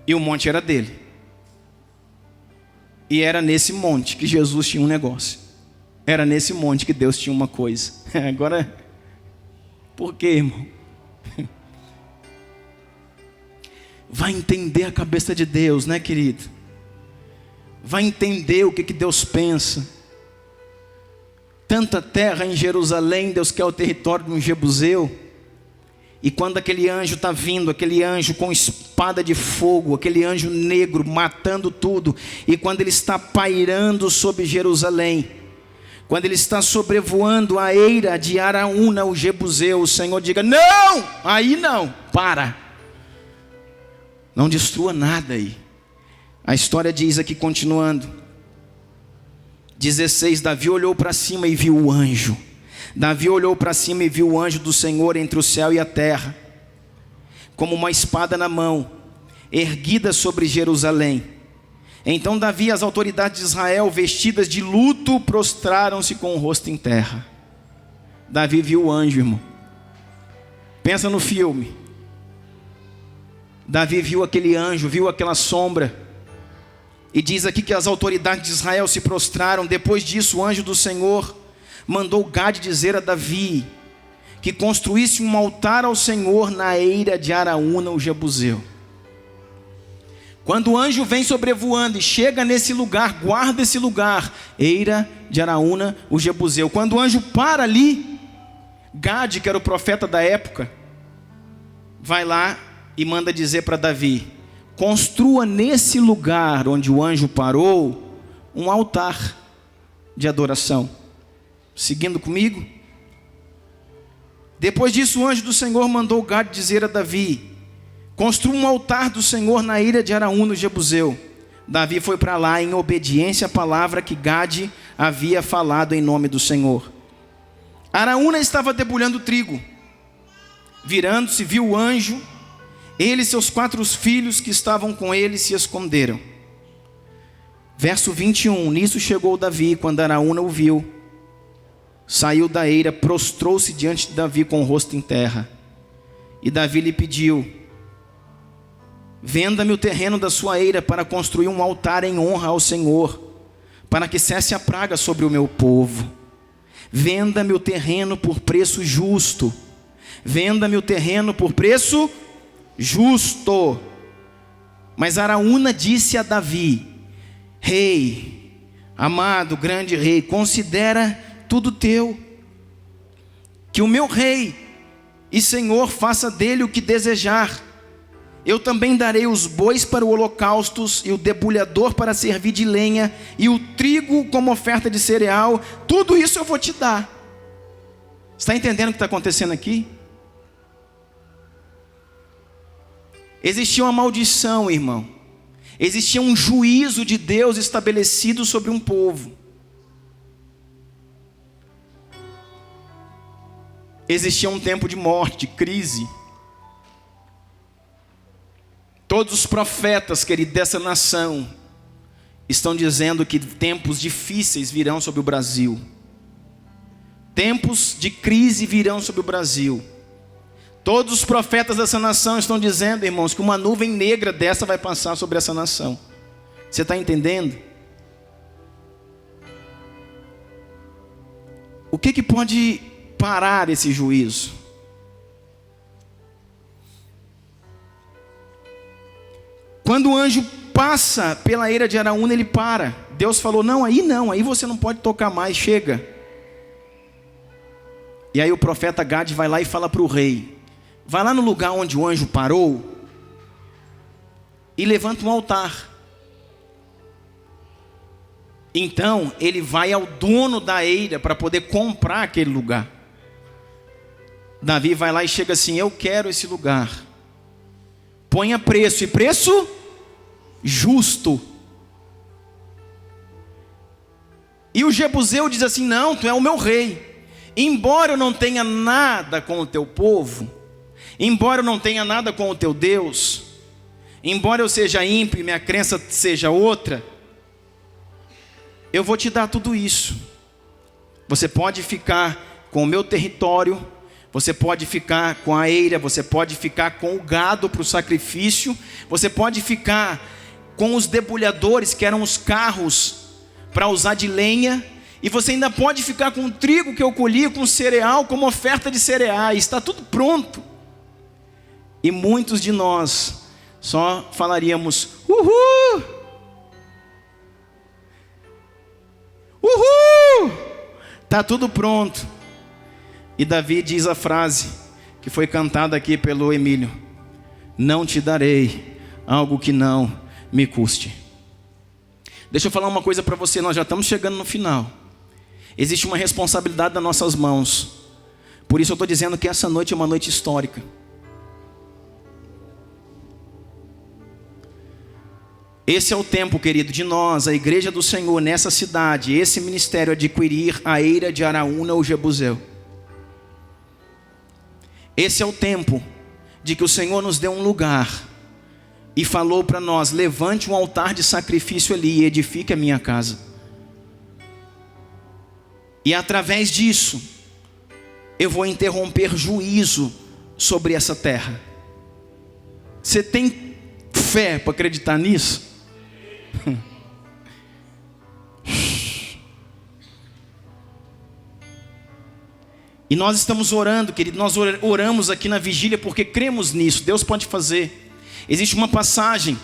e o monte era dele. E era nesse monte que Jesus tinha um negócio. Era nesse monte que Deus tinha uma coisa. Agora, por quê, irmão? Vai entender a cabeça de Deus, né, querido? Vai entender o que Deus pensa. Tanta terra em Jerusalém, Deus quer o território de um jebuseu. E quando aquele anjo está vindo, aquele anjo com espada de fogo, aquele anjo negro matando tudo, e quando ele está pairando sobre Jerusalém, quando ele está sobrevoando a eira de Araúna, o Jebuseu, o Senhor diga: não, aí não, para, não destrua nada aí. A história diz aqui, continuando, 16, Davi olhou para cima e viu o anjo. Davi olhou para cima e viu o anjo do Senhor entre o céu e a terra, como uma espada na mão, erguida sobre Jerusalém. Então Davi e as autoridades de Israel, vestidas de luto, prostraram-se com o rosto em terra. Davi viu o anjo, irmão. Pensa no filme. Davi viu aquele anjo, viu aquela sombra. E diz aqui que as autoridades de Israel se prostraram. Depois disso, o anjo do Senhor mandou Gade dizer a Davi que construísse um altar ao Senhor na eira de Araúna, o Jebuseu. Quando o anjo vem sobrevoando e chega nesse lugar, guarda esse lugar, eira de Araúna, o Jebuseu. Quando o anjo para ali, Gade, que era o profeta da época, vai lá e manda dizer para Davi: construa nesse lugar onde o anjo parou um altar de adoração. Seguindo comigo? Depois disso, o anjo do Senhor mandou Gade dizer a Davi: construa um altar do Senhor na eira de Araúna, o Jebuseu. Davi foi para lá em obediência à palavra que Gade havia falado em nome do Senhor. Araúna estava debulhando trigo. virando-se, viu o anjo. Ele e seus 4 filhos que estavam com ele se esconderam. Verso 21. Nisso chegou Davi, quando Araúna o viu, saiu da eira, prostrou-se diante de Davi com o rosto em terra. E Davi lhe pediu: venda-me o terreno da sua eira para construir um altar em honra ao Senhor, para que cesse a praga sobre o meu povo. Venda-me o terreno por preço justo. Venda-me o terreno por preço justo. Mas Araúna disse a Davi: rei, amado, grande rei, considera tudo teu. Que o meu rei e senhor faça dele o que desejar. Eu também darei os bois para o holocausto, e o debulhador para servir de lenha, e o trigo como oferta de cereal. Tudo isso eu vou te dar. Está entendendo o que está acontecendo aqui? Existia uma maldição, irmão. Existia um juízo de Deus estabelecido sobre um povo. Existia um tempo de morte, de crise. Todos os profetas, querido, dessa nação estão dizendo que tempos difíceis virão sobre o Brasil. Tempos de crise virão sobre o Brasil. Todos os profetas dessa nação estão dizendo, irmãos, que uma nuvem negra dessa vai passar sobre essa nação. Você está entendendo? O que pode parar esse juízo? Quando o anjo passa pela eira de Araúna, ele para. Deus falou: não, aí você não pode tocar mais, chega. E aí o profeta Gade vai lá e fala para o rei: vai lá no lugar onde o anjo parou e levanta um altar. Então ele vai ao dono da eira para poder comprar aquele lugar. Davi vai lá e chega assim: eu quero esse lugar. Ponha preço, e preço justo. E o jebuseu diz assim: não, tu é o meu rei. Embora eu não tenha nada com o teu povo, embora eu não tenha nada com o teu Deus, embora eu seja ímpio e minha crença seja outra, eu vou te dar tudo isso. Você pode ficar com o meu território, você pode ficar com a eira, você pode ficar com o gado para o sacrifício, você pode ficar com os debulhadores, que eram os carros para usar de lenha, e você ainda pode ficar com o trigo que eu colhi, com o cereal, como oferta de cereais. Está tudo pronto. E muitos de nós só falaríamos: uhul, uhul, está tudo pronto. E Davi diz a frase que foi cantada aqui pelo Emílio: não te darei algo que não me custe. Deixa eu falar uma coisa para você, nós já estamos chegando no final. Existe uma responsabilidade nas nossas mãos. Por isso eu estou dizendo que essa noite é uma noite histórica. Esse é o tempo, querido, de nós, a igreja do Senhor, nessa cidade, esse ministério, adquirir a eira de Araúna ou Jebuseu. Esse é o tempo de que o Senhor nos deu um lugar e falou para nós: levante um altar de sacrifício ali e edifique a minha casa. E através disso, eu vou interromper juízo sobre essa terra. Você tem fé para acreditar nisso? E nós estamos orando, querido, nós oramos aqui na vigília porque cremos nisso. Deus pode fazer. Existe uma passagem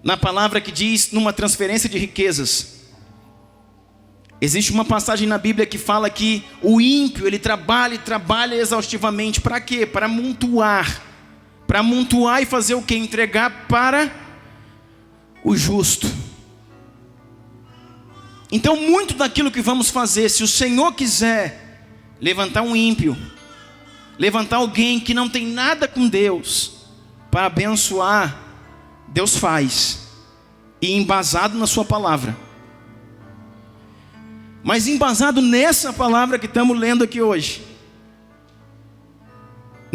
na palavra que diz, numa transferência de riquezas, existe uma passagem na Bíblia que fala que o ímpio, ele trabalha e trabalha exaustivamente. Para quê? Para amontoar. Para amontoar e fazer o quê? Entregar para o justo. Então muito daquilo que vamos fazer, se o Senhor quiser levantar um ímpio, levantar alguém que não tem nada com Deus para abençoar, Deus faz, e embasado na sua palavra. Mas embasado nessa palavra que estamos lendo aqui hoje,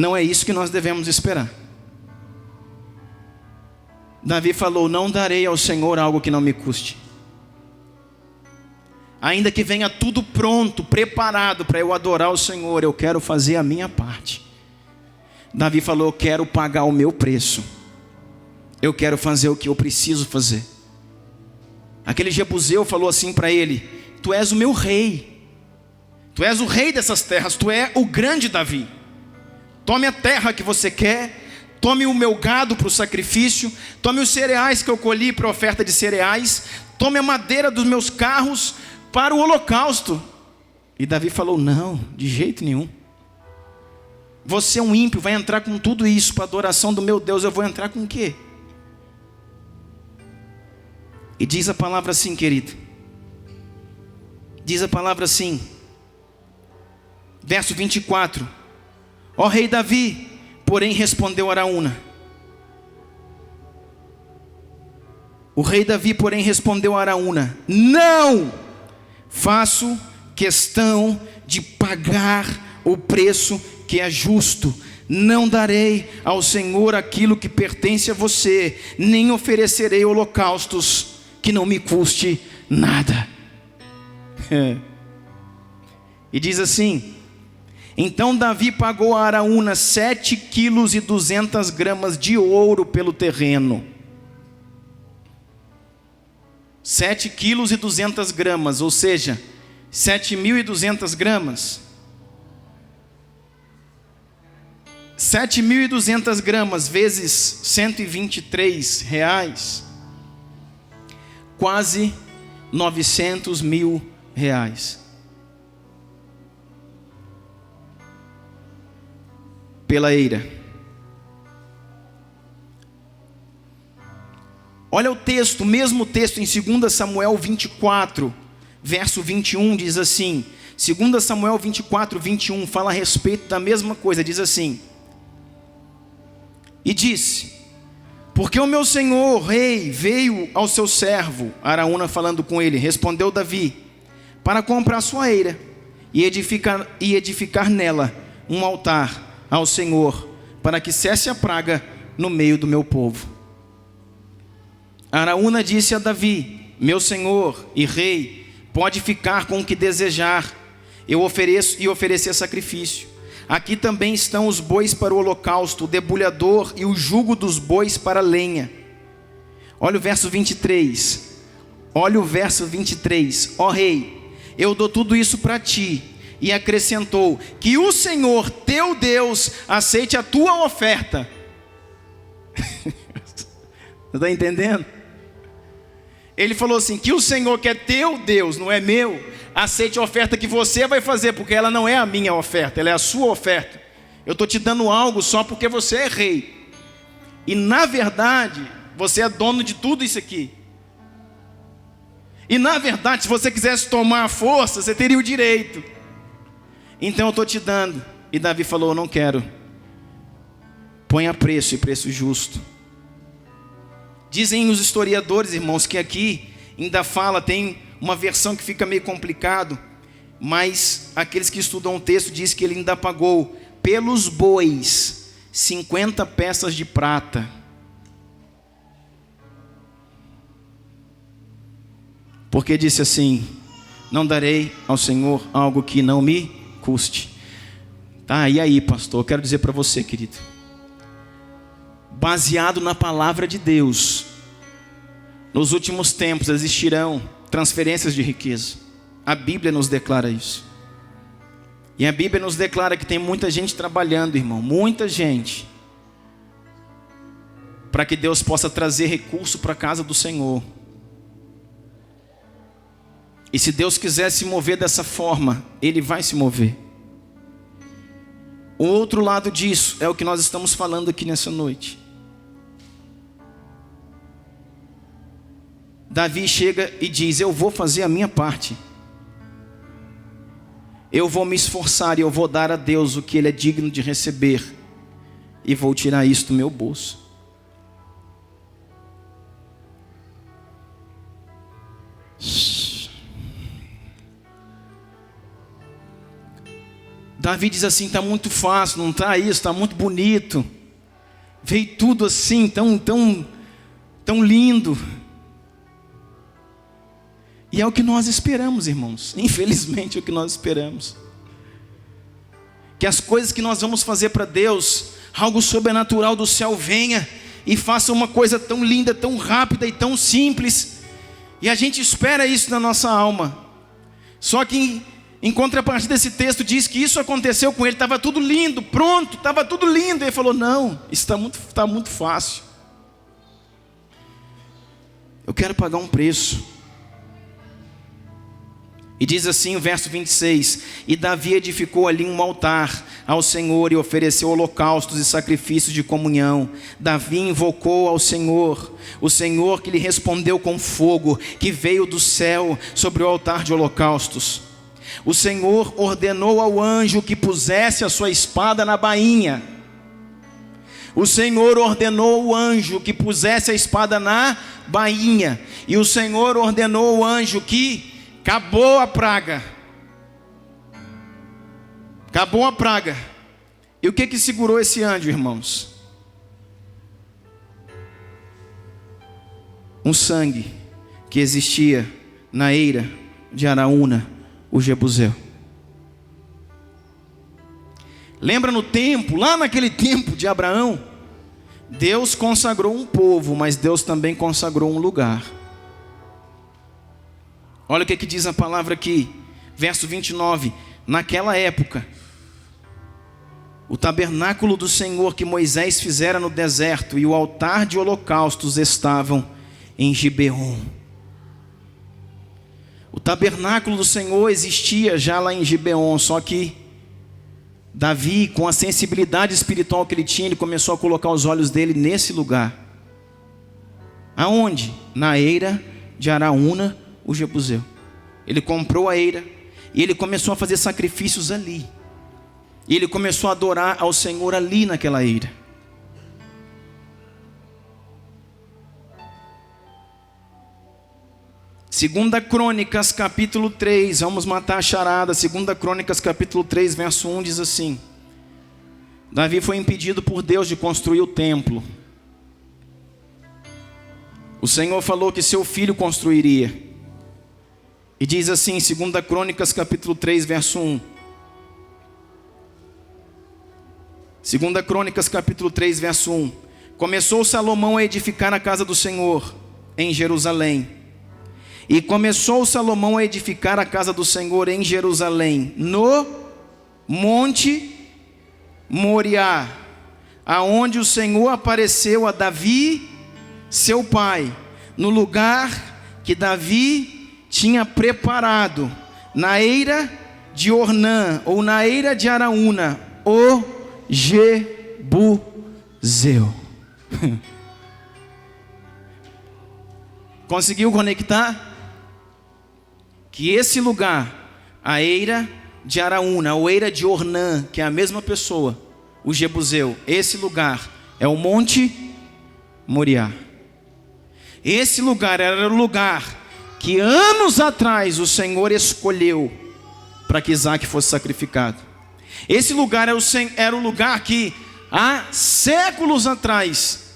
Não é isso que nós devemos esperar. Davi falou: não darei ao Senhor algo que não me custe. Ainda que venha tudo pronto, preparado para eu adorar o Senhor, eu quero fazer a minha parte. Davi falou: eu quero pagar o meu preço. Eu quero fazer o que eu preciso fazer. Aquele jebuseu falou assim para ele: tu és o meu rei. Tu és o rei dessas terras, tu é o grande Davi. Tome a terra que você quer, tome o meu gado para o sacrifício, tome os cereais que eu colhi para a oferta de cereais, tome a madeira dos meus carros para o holocausto. E Davi falou: não, de jeito nenhum. Você é um ímpio, vai entrar com tudo isso para a adoração do meu Deus, eu vou entrar com o quê? E diz a palavra assim, querido. Diz a palavra assim, verso 24: ó rei Davi, porém respondeu Araúna. O rei Davi, porém, respondeu a Araúna: não faço questão de pagar o preço que é justo. Não darei ao Senhor aquilo que pertence a você, nem oferecerei holocaustos que não me custe nada. E diz assim: então Davi pagou a Araúna 7,2 kg de ouro pelo terreno. 7,2 kg, ou seja, 7.200 gramas. 7.200 gramas vezes R$123, quase R$900 mil. Pela eira. Olha o texto, o mesmo texto em 2 Samuel 24, verso 21, diz assim. 2 Samuel 24, 21 fala a respeito da mesma coisa, diz assim: e disse: porque o meu senhor rei veio ao seu servo, Araúna falando com ele, respondeu Davi, para comprar sua eira e edificar nela um altar ao Senhor, para que cesse a praga no meio do meu povo. Araúna disse a Davi: meu senhor e rei, pode ficar com o que desejar, eu oferecer sacrifício. Aqui também estão os bois para o holocausto, o debulhador e o jugo dos bois para a lenha. Olha o verso 23. Olha o verso 23. Ó rei, eu dou tudo isso para ti. E acrescentou: que o Senhor teu Deus aceite a tua oferta. Está entendendo? Ele falou assim: que o Senhor, que é teu Deus, não é meu, aceite a oferta que você vai fazer, porque ela não é a minha oferta, ela é a sua oferta. Eu estou te dando algo só porque você é rei. E na verdade, você é dono de tudo isso aqui. E na verdade, se você quisesse tomar a força, você teria o direito. Então eu estou te dando. E Davi falou: eu não quero. Ponha preço, e preço justo. Dizem os historiadores, irmãos, que aqui ainda fala, tem uma versão que fica meio complicado, mas aqueles que estudam o texto dizem que ele ainda pagou pelos bois 50 peças de prata. Porque disse assim: não darei ao Senhor algo que não me custe. Tá, e aí, pastor, eu quero dizer para você, querido, baseado na palavra de Deus, nos últimos tempos existirão transferências de riqueza. A Bíblia nos declara isso. E a Bíblia nos declara que tem muita gente trabalhando, irmão, muita gente, para que Deus possa trazer recurso para a casa do Senhor. E se Deus quiser se mover dessa forma, Ele vai se mover. O outro lado disso é o que nós estamos falando aqui nessa noite. Davi chega e diz: eu vou fazer a minha parte. Eu vou me esforçar e eu vou dar a Deus o que Ele é digno de receber. E vou tirar isso do meu bolso. Davi diz assim: está muito fácil, não está isso, está muito bonito. Veio tudo assim, tão lindo. E é o que nós esperamos, irmãos. Infelizmente é o que nós esperamos. Que as coisas que nós vamos fazer para Deus, algo sobrenatural do céu venha e faça uma coisa tão linda, tão rápida e tão simples. E a gente espera isso na nossa alma. Só que em contrapartida desse texto diz que isso aconteceu com ele, estava tudo lindo, pronto, estava tudo lindo. Ele falou: não, isso está muito fácil. Eu quero pagar um preço. E diz assim o verso 26: e Davi edificou ali um altar ao Senhor e ofereceu holocaustos e sacrifícios de comunhão. Davi invocou ao Senhor, o Senhor que lhe respondeu com fogo, que veio do céu sobre o altar de holocaustos. O Senhor ordenou ao anjo que pusesse a sua espada na bainha. O Senhor ordenou ao anjo que pusesse a espada na bainha. E o Senhor ordenou ao anjo que acabou a praga. Acabou a praga. E o que segurou esse anjo, irmãos? Um sangue que existia na eira de Araúna, o Jebuseu. Lembra no tempo, lá naquele tempo de Abraão, Deus consagrou um povo, mas Deus também consagrou um lugar. Olha o que diz a palavra aqui, verso 29. Naquela época, o tabernáculo do Senhor que Moisés fizera no deserto e o altar de holocaustos estavam em Gibeon. O tabernáculo do Senhor existia já lá em Gibeon, só que Davi, com a sensibilidade espiritual que ele tinha, ele começou a colocar os olhos dele nesse lugar. Aonde? Na eira de Araúna, o Jebuseu. Ele comprou a eira e ele começou a fazer sacrifícios ali. E ele começou a adorar ao Senhor ali naquela eira. Segunda Crônicas capítulo 3, vamos matar a charada. Segunda Crônicas capítulo 3, verso 1 diz assim: Davi foi impedido por Deus de construir o templo. O Senhor falou que seu filho construiria. E diz assim, 2 Crônicas capítulo 3, verso 1. 2 Crônicas capítulo 3, verso 1. Começou Salomão a edificar a casa do Senhor em Jerusalém. E começou Salomão a edificar a casa do Senhor em Jerusalém, no Monte Moriá, aonde o Senhor apareceu a Davi, seu pai, no lugar que Davi tinha preparado, na eira de Ornã, ou na eira de Araúna, o Jebuseu. Conseguiu conectar? Que esse lugar, a eira de Araúna, ou eira de Ornã, que é a mesma pessoa, o Jebuseu, esse lugar é o Monte Moriá. Esse lugar era o lugar que anos atrás o Senhor escolheu para que Isaac fosse sacrificado. Esse lugar era o lugar que há séculos atrás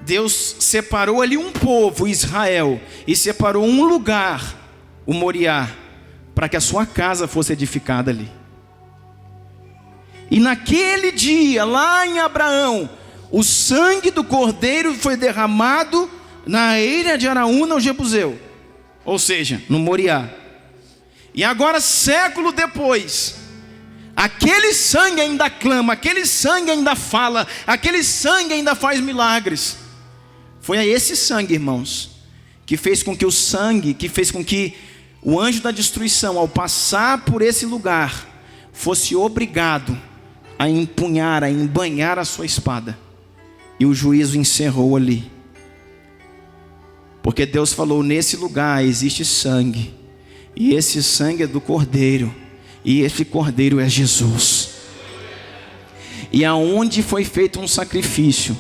Deus separou ali um povo, Israel, e separou um lugar, o Moriá, para que a sua casa fosse edificada ali. E naquele dia, lá em Abraão, o sangue do cordeiro foi derramado na eira de Araúna, o Jebuseu, ou seja, no Moriá. E agora, século depois, aquele sangue ainda clama, aquele sangue ainda fala, aquele sangue ainda faz milagres. Foi a esse sangue, irmãos, que fez com que o anjo da destruição, ao passar por esse lugar, fosse obrigado a empunhar, a embanhar a sua espada. E o juízo encerrou ali. Porque Deus falou: nesse lugar existe sangue, e esse sangue é do Cordeiro, e esse Cordeiro é Jesus. E aonde foi feito um sacrifício,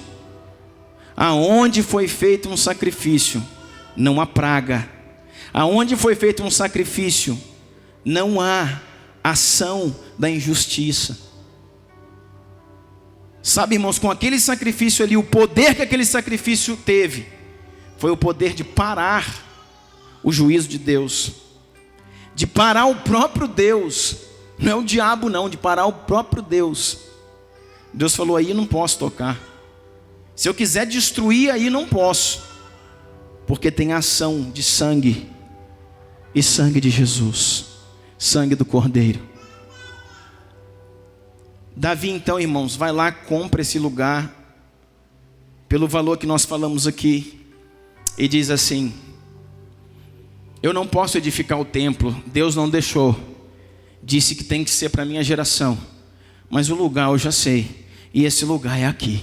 não há praga. Aonde foi feito um sacrifício, não há ação da injustiça. Sabe, irmãos, com aquele sacrifício ali, o poder que aquele sacrifício teve foi o poder de parar o juízo de Deus, de parar o próprio Deus. Não é o diabo não, de parar o próprio Deus. Deus falou: aí não posso tocar. Se eu quiser destruir, aí não posso, porque tem ação de sangue, e sangue de Jesus, sangue do Cordeiro. Davi então, irmãos, vai lá, compra esse lugar pelo valor que nós falamos aqui, e diz assim: eu não posso edificar o templo, Deus não deixou, disse que tem que ser para a minha geração, mas o lugar eu já sei, e esse lugar é aqui,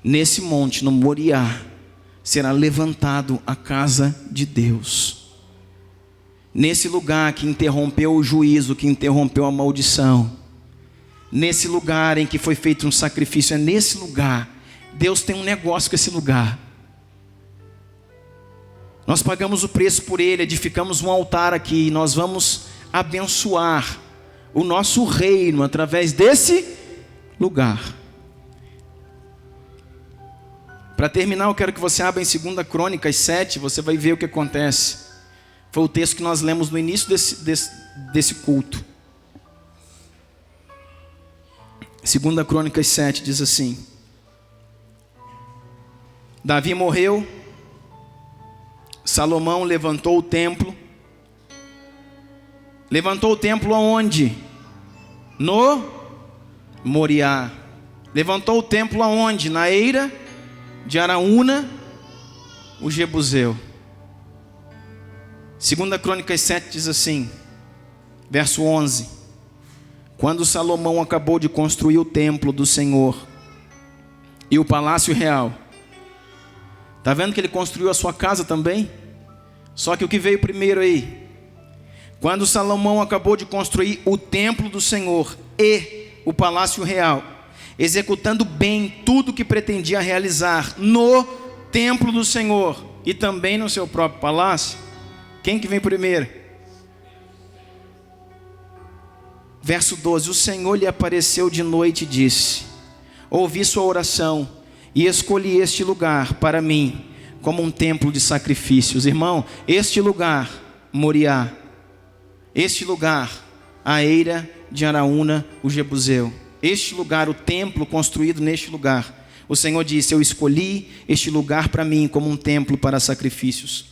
nesse monte, no Moriá, será levantado a casa de Deus. Nesse lugar que interrompeu o juízo, que interrompeu a maldição, nesse lugar em que foi feito um sacrifício, é nesse lugar. Deus tem um negócio com esse lugar. Nós pagamos o preço por ele, edificamos um altar aqui, e nós vamos abençoar o nosso reino através desse lugar. Para terminar, eu quero que você abra em 2 Crônicas 7, você vai ver o que acontece. Foi o texto que nós lemos no início desse culto. 2 Crônicas 7 diz assim: Davi morreu, Salomão levantou o templo. Levantou o templo aonde? No Moriá. Levantou o templo aonde? Na eira de Araúna, o Jebuseu. 2 Crônicas 7 diz assim, verso 11: quando Salomão acabou de construir o templo do Senhor e o palácio real. Está vendo que ele construiu a sua casa também? Só que o que veio primeiro aí? Quando Salomão acabou de construir o templo do Senhor e o palácio real, executando bem tudo o que pretendia realizar no templo do Senhor e também no seu próprio palácio, quem que vem primeiro? Verso 12: o Senhor lhe apareceu de noite e disse: ouvi sua oração e escolhi este lugar para mim como um templo de sacrifícios. Irmão, este lugar, Moriá, este lugar, a eira de Araúna, o Jebuseu, este lugar, o templo construído neste lugar, o Senhor disse: eu escolhi este lugar para mim como um templo para sacrifícios.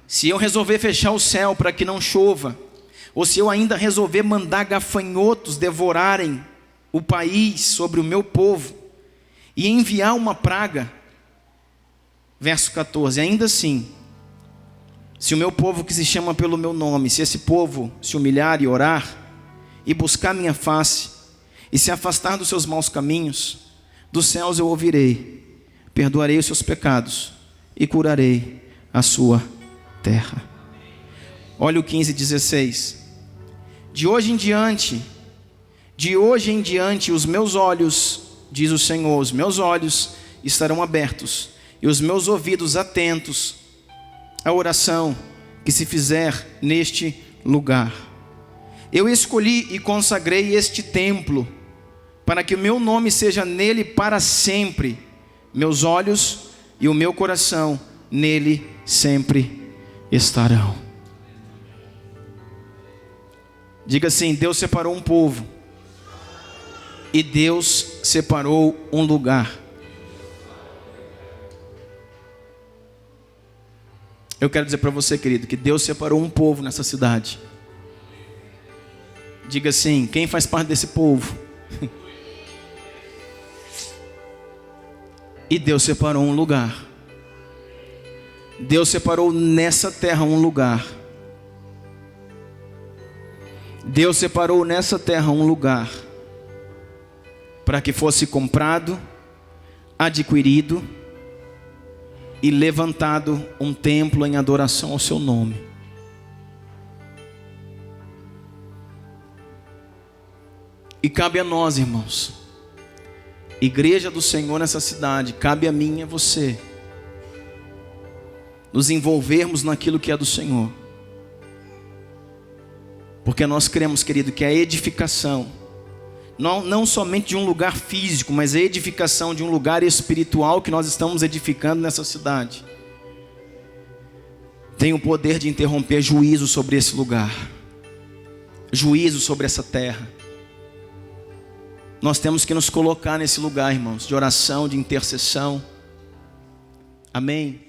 Se eu resolver fechar o céu para que não chova, ou se eu ainda resolver mandar gafanhotos devorarem o país sobre o meu povo e enviar uma praga, verso 14, ainda assim, se o meu povo que se chama pelo meu nome, se esse povo se humilhar e orar e buscar minha face e se afastar dos seus maus caminhos, dos céus eu ouvirei, perdoarei os seus pecados e curarei a sua terra. Olha o 15:16. De hoje em diante os meus olhos, diz o Senhor, os meus olhos estarão abertos e os meus ouvidos atentos à oração que se fizer neste lugar. Eu escolhi e consagrei este templo para que o meu nome seja nele para sempre. Meus olhos e o meu coração nele sempre estarão. Diga assim: Deus separou um povo e Deus separou um lugar. Eu quero dizer para você, querido, que Deus separou um povo nessa cidade. Diga assim: quem faz parte desse povo? E Deus separou um lugar. Deus separou nessa terra um lugar. Deus separou nessa terra um lugar para que fosse comprado, adquirido e levantado um templo em adoração ao seu nome. E cabe a nós, irmãos, igreja do Senhor nessa cidade, cabe a mim e a você, nos envolvermos naquilo que é do Senhor. Porque nós cremos, querido, que a edificação, não somente de um lugar físico, mas a edificação de um lugar espiritual que nós estamos edificando nessa cidade, tem o poder de interromper juízo sobre esse lugar, juízo sobre essa terra. Nós temos que nos colocar nesse lugar, irmãos, de oração, de intercessão. Amém?